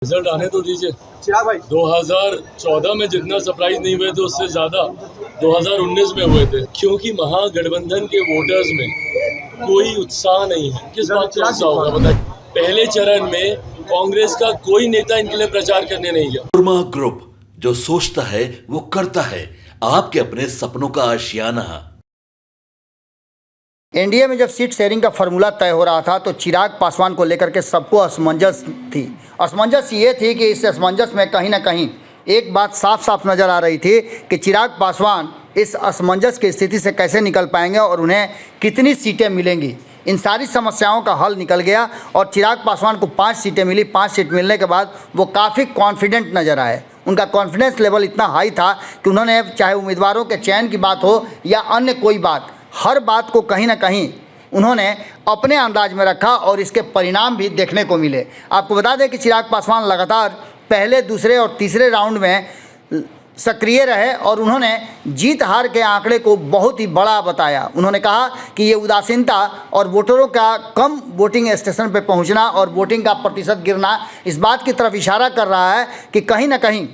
Result आने तो दीजिए। चिराग भाई 2014 में जितना सरप्राइज नहीं हुए थे उससे ज्यादा 2019 में हुए थे, क्योंकि महागठबंधन के वोटर्स में कोई उत्साह नहीं है। किस बात का उत्साह होगा बताइए। पहले चरण में कांग्रेस का कोई नेता इनके लिए प्रचार करने नहीं गया। मनोरमा ग्रुप, जो सोचता है वो करता है। आपके अपने सपनों का आशियाना। एनडीए में जब सीट शेयरिंग का फॉर्मूला तय हो रहा था तो चिराग पासवान को लेकर के सबको असमंजस थी। असमंजस ये थी कि इस असमंजस में कहीं ना कहीं एक बात साफ साफ नज़र आ रही थी कि चिराग पासवान इस असमंजस की स्थिति से कैसे निकल पाएंगे और उन्हें कितनी सीटें मिलेंगी। इन सारी समस्याओं का हल निकल गया और चिराग पासवान को 5 सीटें मिली। 5 सीट मिलने के बाद वो काफ़ी कॉन्फिडेंट नज़र आए। उनका कॉन्फिडेंस लेवल इतना हाई था कि उन्होंने, चाहे उम्मीदवारों के चयन की बात हो या अन्य कोई बात, हर बात को कहीं ना कहीं उन्होंने अपने अंदाज में रखा और इसके परिणाम भी देखने को मिले। आपको बता दें कि चिराग पासवान लगातार पहले, दूसरे और तीसरे राउंड में सक्रिय रहे और उन्होंने जीत हार के आंकड़े को बहुत ही बड़ा बताया। उन्होंने कहा कि ये उदासीनता और वोटरों का कम वोटिंग स्टेशन पर पहुंचना और वोटिंग का प्रतिशत गिरना इस बात की तरफ इशारा कर रहा है कि कहीं ना कहीं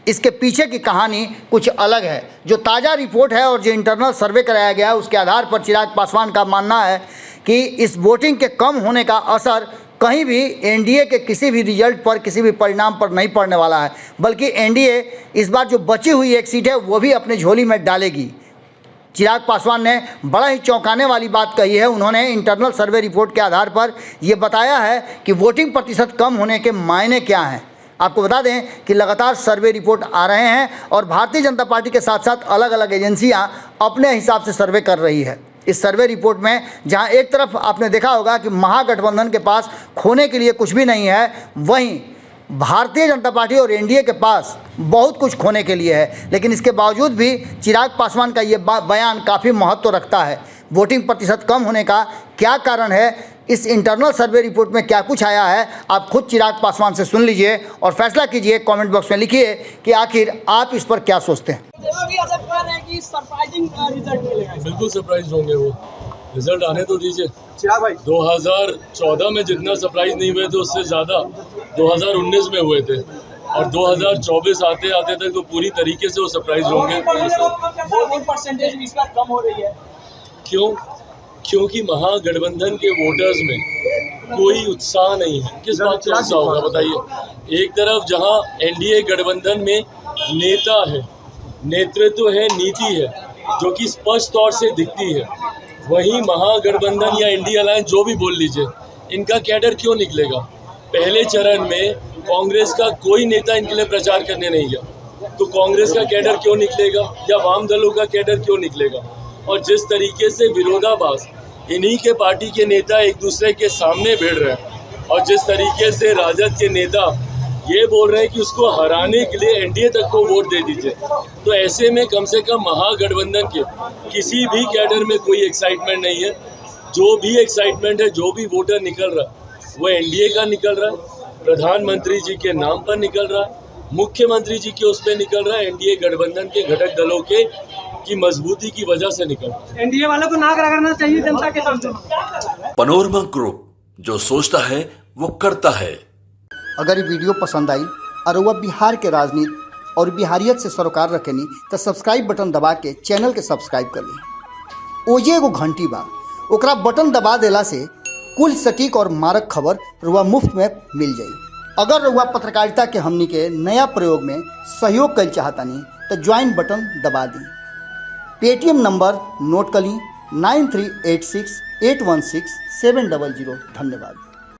इसके पीछे की कहानी कुछ अलग है। जो ताज़ा रिपोर्ट है और जो इंटरनल सर्वे कराया गया है उसके आधार पर चिराग पासवान का मानना है कि इस वोटिंग के कम होने का असर कहीं भी एनडीए के किसी भी रिजल्ट पर, किसी भी परिणाम पर नहीं पड़ने वाला है, बल्कि एनडीए इस बार जो बची हुई एक सीट है वो भी अपने झोली में डालेगी। चिराग पासवान ने बड़ा ही चौंकाने वाली बात कही है। उन्होंने इंटरनल सर्वे रिपोर्ट के आधार पर ये बताया है कि वोटिंग प्रतिशत कम होने के मायने क्या हैं। आपको बता दें कि लगातार सर्वे रिपोर्ट आ रहे हैं और भारतीय जनता पार्टी के साथ साथ अलग अलग एजेंसियां अपने हिसाब से सर्वे कर रही है। इस सर्वे रिपोर्ट में जहां एक तरफ आपने देखा होगा कि महागठबंधन के पास खोने के लिए कुछ भी नहीं है, वहीं भारतीय जनता पार्टी और एनडीए के पास बहुत कुछ खोने के लिए है। लेकिन इसके बावजूद भी चिराग पासवान का ये बयान काफ़ी महत्व रखता है। वोटिंग प्रतिशत कम होने का क्या कारण है, इस इंटरनल सर्वे रिपोर्ट में क्या कुछ आया है, आप खुद चिराग पासवान से सुन लीजिए और फैसला कीजिए। कमेंट बॉक्स में लिखिए कि आखिर आप इस पर क्या सोचते हैं। बिल्कुल सरप्राइज होंगे वो। रिजल्ट आने तो दीजिए। चिराग भाई 2014 में जितना सरप्राइज नहीं हुए थे उससे ज़्यादा 2019 में हुए थे और 2024 आते आते तक तो पूरी तरीके से वो सरप्राइज होंगे। परसेंटेज इस बार कम हो रही है। क्यों? क्योंकि महागठबंधन के वोटर्स में कोई उत्साह नहीं है। किस बात का उत्साह होगा बताइए। एक तरफ जहां एनडीए गठबंधन में नेता है, नेतृत्व है, नीति है जो कि स्पष्ट तौर से दिखती है, वहीं महागठबंधन या इंडिया अलायंस जो भी बोल लीजिए, इनका कैडर क्यों निकलेगा। पहले चरण में कांग्रेस का कोई नेता इनके लिए प्रचार करने नहीं गया, तो कांग्रेस का कैडर क्यों निकलेगा या वाम दलों का कैडर क्यों निकलेगा। और जिस तरीके से विरोधाभास इन्हीं के पार्टी के नेता एक दूसरे के सामने भिड़ रहे हैं और जिस तरीके से राजद के नेता ये बोल रहे हैं कि उसको हराने के लिए एनडीए तक को वोट दे दीजिए, तो ऐसे में कम से कम महागठबंधन के किसी भी कैडर में कोई एक्साइटमेंट नहीं है। जो भी एक्साइटमेंट है, जो भी वोटर निकल रहा है वो एनडीए का निकल रहा है, प्रधानमंत्री जी के नाम पर निकल रहा है, मुख्यमंत्री जी के उस पर निकल रहा है, एनडीए गठबंधन के घटक दलों के की मजबूती की वजह से निकल रहा है। एनडीए वालों को नाक रगड़ना चाहिए जनता के सामने। मनोरमा ग्रुप, जो सोचता है वो करता है। अगर ये वीडियो पसंद आई और वह बिहार के राजनीति और बिहारियत से सरोकार रखेनी तो सब्सक्राइब बटन दबा के चैनल के सब्सक्राइब कर ली। ओजे एगो घंटी बा, ओकरा बटन दबा देला से कुल सटीक और मारक खबर रुआ मुफ्त में मिल जाई। अगर रुआ पत्रकारिता के हमनी के नया प्रयोग में सहयोग कर चाहतानी तो ज्वाइन बटन दबा दी। पेटीएम नंबर नोट कर ली 9386816700। धन्यवाद।